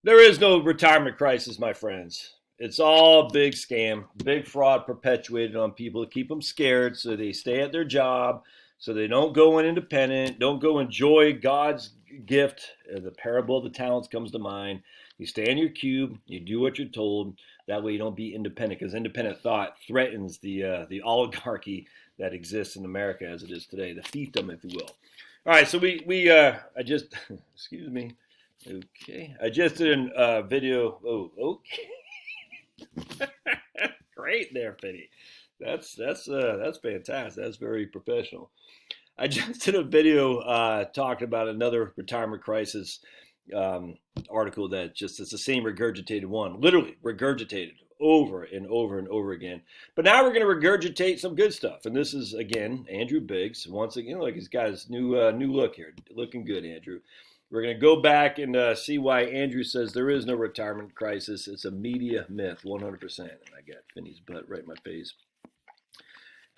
There is no retirement crisis, my friends. It's all a big scam, big fraud perpetuated on people to keep them scared so they stay at their job, so they don't go in independent, don't go enjoy God's gift. The parable of the talents comes to mind. You stay in your cube, you do what you're told. That way you don't be independent, because independent thought threatens the oligarchy that exists in America as it is today, the fiefdom, if you will. All right, so I just, excuse me. Okay, I just did a video. Oh, okay. Great there, Penny. That's fantastic. That's very professional. I just did a video talking about another retirement crisis article that just it's the same regurgitated one, literally regurgitated over and over and over again. But now we're going to regurgitate some good stuff, and this is again Andrew Biggs once again. Look, he's got his new look here, looking good, Andrew. We're going to go back and see why Andrew says there is no retirement crisis. It's a media myth, 100%. And I got Finney's butt right in my face.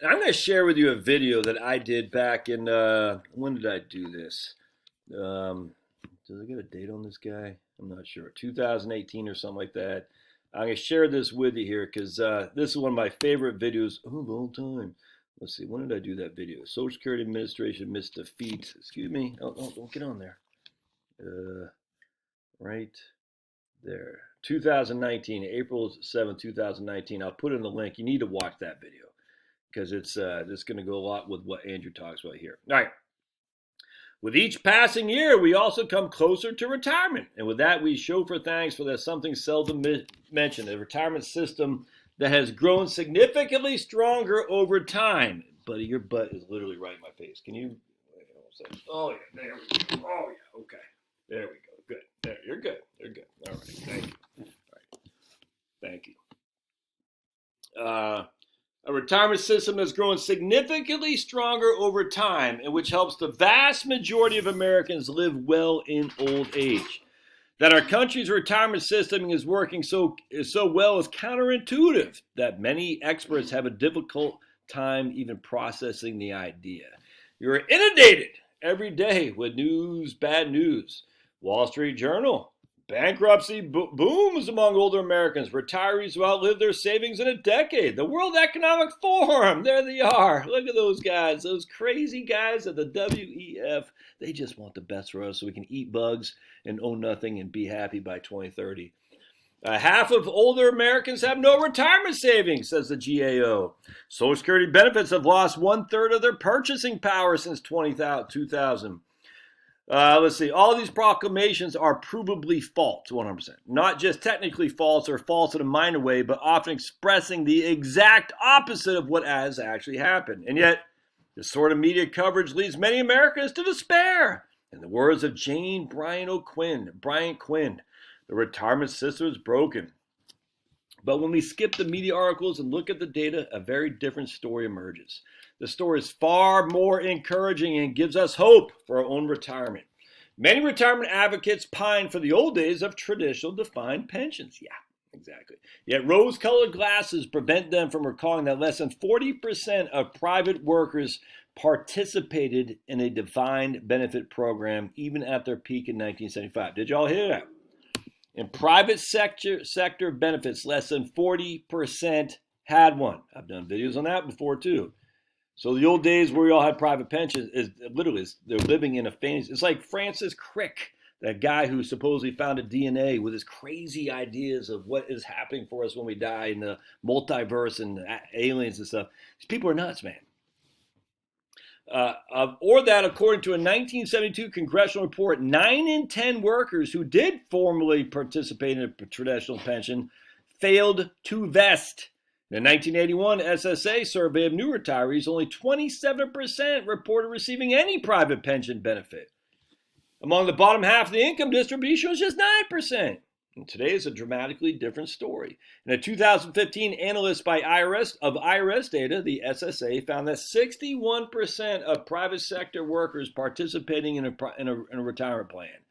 And I'm going to share with you a video that I did back in, when did I do this? Does I get a date on this guy? I'm not sure. 2018 or something like that. I'm going to share this with you here because this is one of my favorite videos of all time. Let's see. When did I do that video? Social Security Administration missed defeat. Excuse me. Oh, don't get on there. Right there. 2019, April 7, 2019. I'll put in the link. You need to watch that video because it's going to go a lot with what Andrew talks about here. All right. With each passing year, we also come closer to retirement. And with that, we show for thanks for that something seldom mentioned, a retirement system that has grown significantly stronger over time. Buddy, your butt is literally right in my face. Can you? Oh, yeah. There we go. Oh, yeah. Okay. There we go. Good. There. You're good. You're good. All right. Thank you. All right. Thank you. A retirement system has grown significantly stronger over time, and which helps the vast majority of Americans live well in old age. That our country's retirement system is working so well is counterintuitive that many experts have a difficult time even processing the idea. You're inundated every day with news, bad news. Wall Street Journal. Bankruptcy booms among older Americans. Retirees who outlive their savings in a decade. The World Economic Forum. There they are. Look at those guys. Those crazy guys at the WEF. They just want the best for us so we can eat bugs and own nothing and be happy by 2030. Half of older Americans have no retirement savings, says the GAO. Social Security benefits have lost 1/3 of their purchasing power since 2000. Let's see. All of these proclamations are provably false, 100%. Not just technically false or false in a minor way, but often expressing the exact opposite of what has actually happened. And yet, this sort of media coverage leads many Americans to despair. In the words of Bryant Quinn, the retirement system is broken. But when we skip the media articles and look at the data, a very different story emerges. The story is far more encouraging and gives us hope for our own retirement. Many retirement advocates pine for the old days of traditional defined pensions. Yeah, exactly. Yet rose-colored glasses prevent them from recalling that less than 40% of private workers participated in a defined benefit program even at their peak in 1975. Did y'all hear that? In private sector benefits, less than 40% had one. I've done videos on that before too. So the old days where we all had private pensions is literally they're living in a fantasy. It's like Francis Crick, that guy who supposedly founded DNA with his crazy ideas of what is happening for us when we die in the multiverse and aliens and stuff. These people are nuts, man. Or that, according to a 1972 congressional report, 9 in 10 workers who did formally participate in a traditional pension failed to vest. In the 1981 SSA survey of new retirees, only 27% reported receiving any private pension benefit. Among the bottom half of the income distribution was just 9%. And today is a dramatically different story. In a 2015 analysis by IRS data, the SSA found that 61% of private sector workers participating in a retirement plan,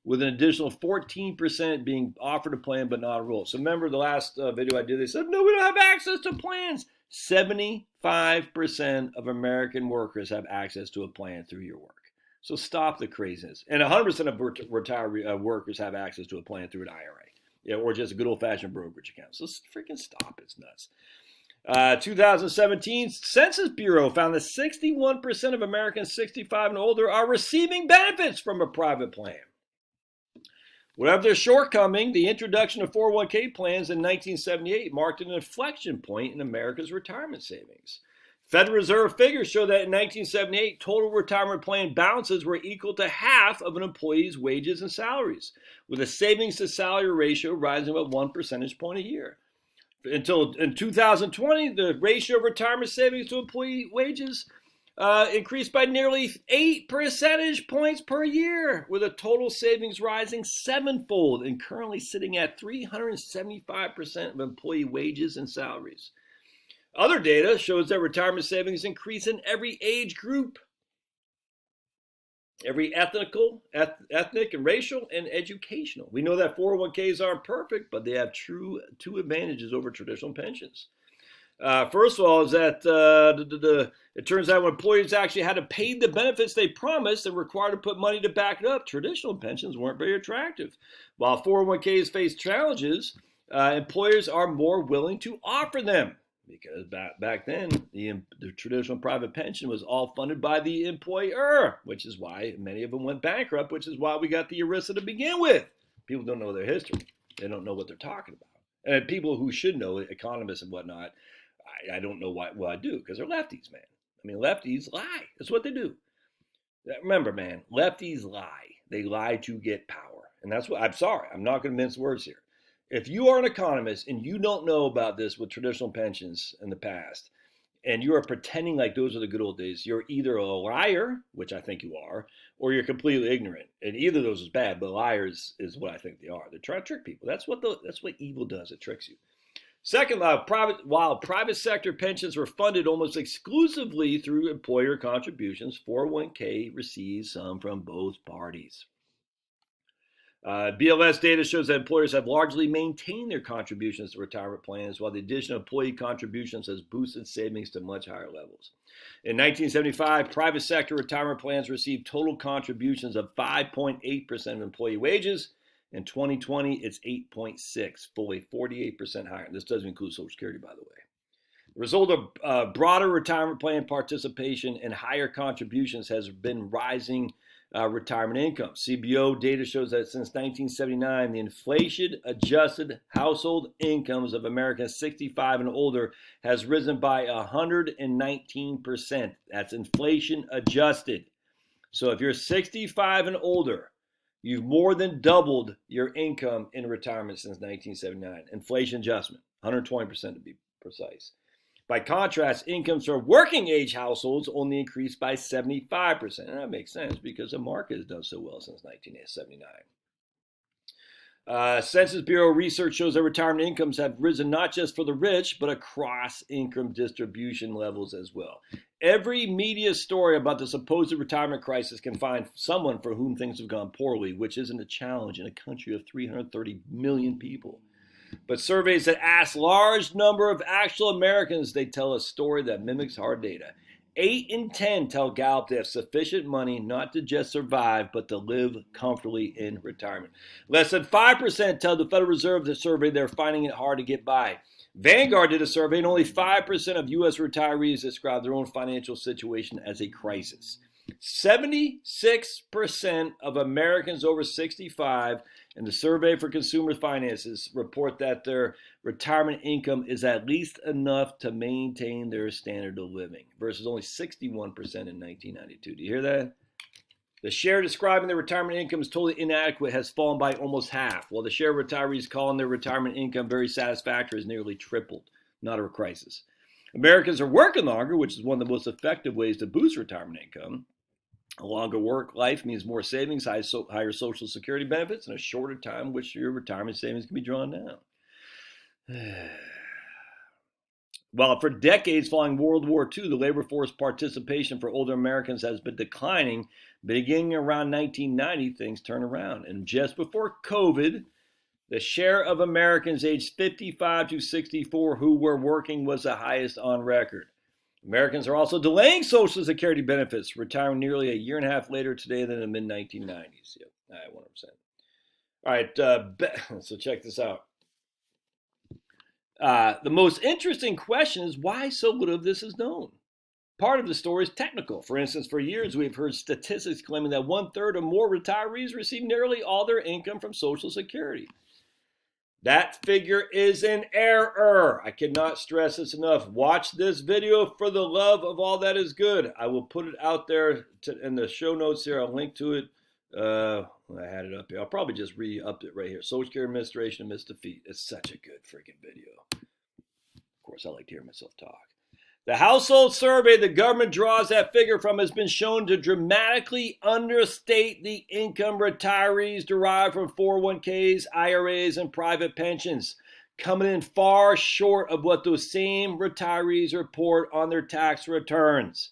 with an additional 14% being offered a plan but not enrolled. So remember the last video I did, they said, no, we don't have access to plans. 75% of American workers have access to a plan through your work. So stop the craziness. And 100% of retired workers have access to a plan through an IRA, or just a good old-fashioned brokerage account. So freaking stop. It's nuts. 2017 Census Bureau found that 61% of Americans 65 and older are receiving benefits from a private plan. Whatever their shortcoming, the introduction of 401k plans in 1978 marked an inflection point in America's retirement savings. Federal Reserve figures show that in 1978, total retirement plan balances were equal to half of an employee's wages and salaries, with a savings to salary ratio rising about 1 percentage point a year. Until in 2020, the ratio of retirement savings to employee wages increased by nearly 8 percentage points per year, with a total savings rising sevenfold and currently sitting at 375% of employee wages and salaries. Other data shows that retirement savings increase in every age group, every ethnic and racial and educational. We know that 401ks aren't perfect, but they have two advantages over traditional pensions. First of all, is that it turns out when employers actually had to pay the benefits they promised and required to put money to back it up, traditional pensions weren't very attractive. While 401ks face challenges, employers are more willing to offer them. Because back then, the traditional private pension was all funded by the employer, which is why many of them went bankrupt, which is why we got the ERISA to begin with. People don't know their history. They don't know what they're talking about. And people who should know, economists and whatnot, I don't know what I do, because they're lefties, man. I mean, lefties lie. That's what they do. Remember, man, lefties lie. They lie to get power. And that's what, I'm sorry, I'm not going to mince words here. If you are an economist and you don't know about this with traditional pensions in the past, and you are pretending like those are the good old days, you're either a liar, which I think you are, or you're completely ignorant. And either of those is bad, but liars is what I think they are. They're trying to trick people. That's what evil does. It tricks you. Second, while private sector pensions were funded almost exclusively through employer contributions, 401k receives some from both parties. BLS data shows that employers have largely maintained their contributions to retirement plans, while the addition of employee contributions has boosted savings to much higher levels. In 1975, private sector retirement plans received total contributions of 5.8% of employee wages. In 2020, it's 8.6%, fully 48% higher. This doesn't include Social Security, by the way. The result of broader retirement plan participation and higher contributions has been rising retirement income. CBO data shows that since 1979, the inflation-adjusted household incomes of Americans 65 and older has risen by 119%. That's inflation-adjusted. So if you're 65 and older, you've more than doubled your income in retirement since 1979. Inflation adjustment, 120% to be precise. By contrast, incomes for working-age households only increased by 75%. And that makes sense because the market has done so well since 1979. Census Bureau research shows that retirement incomes have risen not just for the rich, but across income distribution levels as well. Every media story about the supposed retirement crisis can find someone for whom things have gone poorly, which isn't a challenge in a country of 330 million people. But surveys that ask large number of actual Americans, they tell a story that mimics hard data. 8 in 10 tell Gallup they have sufficient money not to just survive, but to live comfortably in retirement. Less than 5% tell the Federal Reserve the survey they're finding it hard to get by. Vanguard did a survey, and only 5% of U.S. retirees describe their own financial situation as a crisis. 76% of Americans over 65 in the Survey for Consumer Finances report that their retirement income is at least enough to maintain their standard of living, versus only 61% in 1992. Do you hear that? The share describing their retirement income as totally inadequate has fallen by almost half, while the share of retirees calling their retirement income very satisfactory has nearly tripled. Not a crisis. Americans are working longer, which is one of the most effective ways to boost retirement income. A longer work life means more savings, higher Social Security benefits, and a shorter time in which your retirement savings can be drawn down. While for decades following World War II, the labor force participation for older Americans has been declining, beginning around 1990, things turned around. And just before COVID, the share of Americans aged 55 to 64 who were working was the highest on record. Americans are also delaying Social Security benefits, retiring nearly a year and a half later today than in the mid-1990s. Yep, 100%. All right, so check this out. The most interesting question is why so little of this is known. Part of the story is technical. For instance, for years we've heard statistics claiming that 1/3 or more retirees receive nearly all their income from Social Security. That figure is in error. I cannot stress this enough. Watch this video for the love of all that is good. I will put it out there in the show notes here. I'll link to it. I had it up here. I'll probably just re-upped it right here. Social Security Administration amidst defeat. It's such a good freaking video. Of course, I like to hear myself talk. The household survey the government draws that figure from has been shown to dramatically understate the income retirees derive from 401ks, IRAs, and private pensions, coming in far short of what those same retirees report on their tax returns.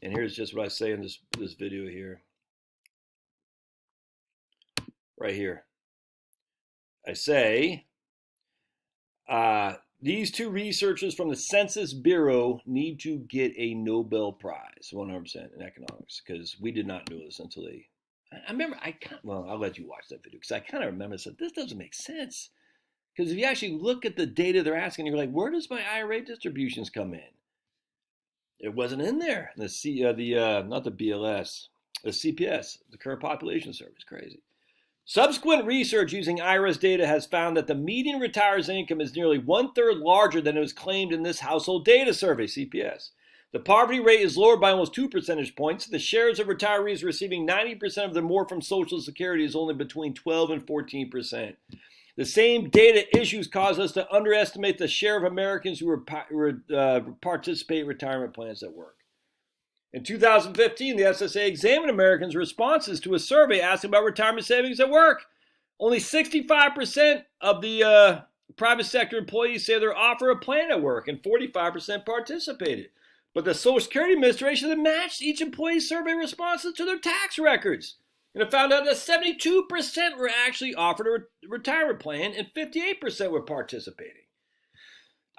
And here's just what I say in this video here. Right here. I say, these two researchers from the Census Bureau need to get a Nobel Prize, 100% in economics, because we did not know this until they. I remember, I'll let you watch that video, because I kind of remember, I said, this doesn't make sense. Because if you actually look at the data they're asking, you're like, where does my IRA distributions come in? It wasn't in there. Not the BLS, the CPS, the current population survey, is crazy. Subsequent research using IRS data has found that the median retiree's income is nearly 1/3 larger than it was claimed in this household data survey, CPS. The poverty rate is lowered by almost 2 percentage points. The shares of retirees receiving 90% of their more from Social Security is only between 12 and 14%. The same data issues cause us to underestimate the share of Americans who participate in retirement plans at work. In 2015, the SSA examined Americans' responses to a survey asking about retirement savings at work. Only 65% of the private sector employees say they're offered a plan at work, and 45% participated. But the Social Security Administration had matched each employee's survey responses to their tax records. And it found out that 72% were actually offered a retirement plan, and 58% were participating.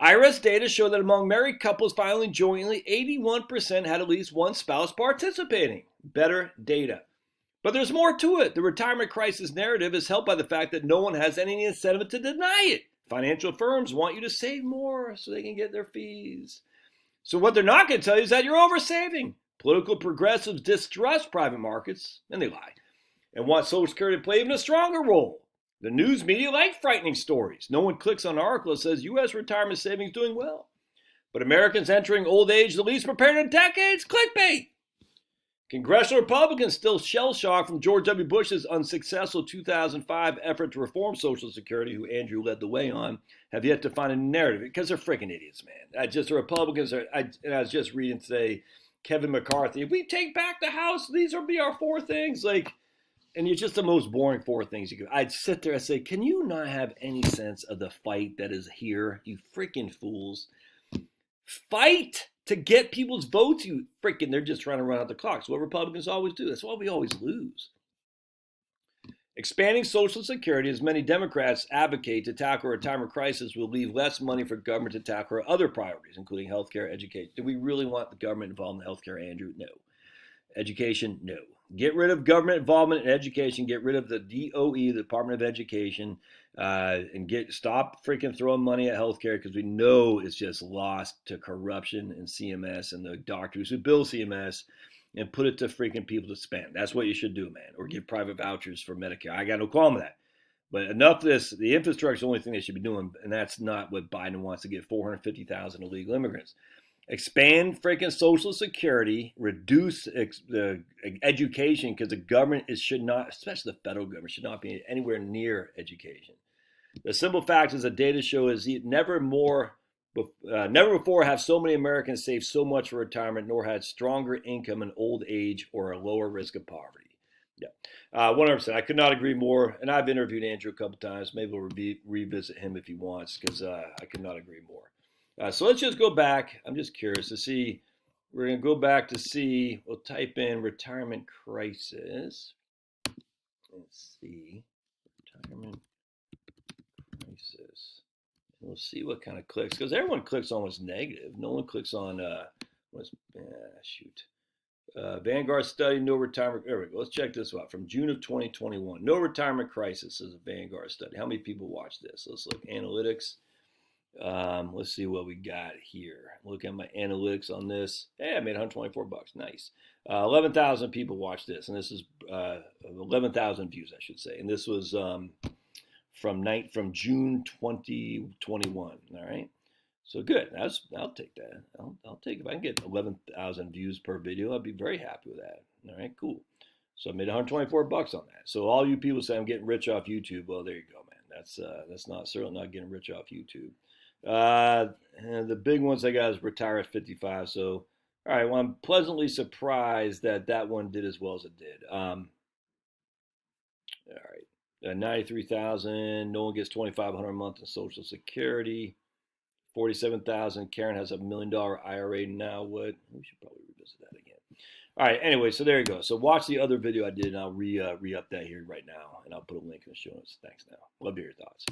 IRS data show that among married couples filing jointly, 81% had at least one spouse participating. Better data. But there's more to it. The retirement crisis narrative is helped by the fact that no one has any incentive to deny it. Financial firms want you to save more so they can get their fees. So what they're not going to tell you is that you're oversaving. Political progressives distrust private markets, and they lie, and want Social Security to play even a stronger role. The news media like frightening stories. No one clicks on an article that says U.S. retirement savings doing well. But Americans entering old age the least prepared in decades? Clickbait. Congressional Republicans still shell-shocked from George W. Bush's unsuccessful 2005 effort to reform Social Security, who Andrew led the way on, have yet to find a narrative. Because they're freaking idiots, man. The Republicans are, I was just reading today, Kevin McCarthy, if we take back the House, these will be our 4 things. And you're just the most boring 4 things you could. I'd sit there and say, can you not have any sense of the fight that is here, you freaking fools? Fight to get people's votes, you freaking, they're just trying to run out the clock. It's what Republicans always do. That's why we always lose. Expanding Social Security, as many Democrats advocate to tackle a retirement crisis, will leave less money for government to tackle other priorities, including healthcare, education. Do we really want the government involved in healthcare, Andrew? No. Education? No. Get rid of government involvement in education. Get rid of the DOE, the Department of Education, and stop freaking throwing money at healthcare, because we know it's just lost to corruption and CMS and the doctors who bill CMS, and put it to freaking people to spend. That's what you should do, man. Or give private vouchers for Medicare. I got no qualm with that. But enough of this. The infrastructure is the only thing they should be doing, and that's not what Biden wants to get 450,000 illegal immigrants. Expand freaking Social Security, reduce the education, because the government should not, especially the federal government, should not be anywhere near education. The simple fact is that data show is never before have so many Americans saved so much for retirement, nor had stronger income in old age or a lower risk of poverty. Yeah, 100%. I could not agree more. And I've interviewed Andrew a couple times. Maybe we'll revisit him if he wants, because I could not agree more. So let's just go back. I'm just curious to see. We're going to go back to see. We'll type in retirement crisis. Let's see. Retirement crisis. And we'll see what kind of clicks. Because everyone clicks on what's negative. No one clicks on Shoot. Vanguard study, no retirement. There we go. Let's check this out. From June of 2021. No retirement crisis is a Vanguard study. How many people watch this? Let's look. Analytics. Let's see what we got here. Look at my analytics on this. Hey, I made $124. Nice. 11,000 people watched this, and this is 11,000 views, I should say. And this was from June 2021. All right. So good. I'll take that. I'll take, if I can get 11,000 views per video, I'd be very happy with that. All right, cool. So I made $124 on that. So all you people say I'm getting rich off YouTube, well, there you go, man. That's not certainly not getting rich off YouTube. And the big ones I got is retire at 55. So all right, well, I'm pleasantly surprised that one did as well as it did. All right, 93,000. No one gets 2,500 a month in Social Security. 47,000. Karen has $1 million IRA now. What? We should probably revisit that again. All right. Anyway, so there you go. So watch the other video I did, and I'll re-up that here right now, and I'll put a link in the show notes. Thanks. Now, love to hear your thoughts.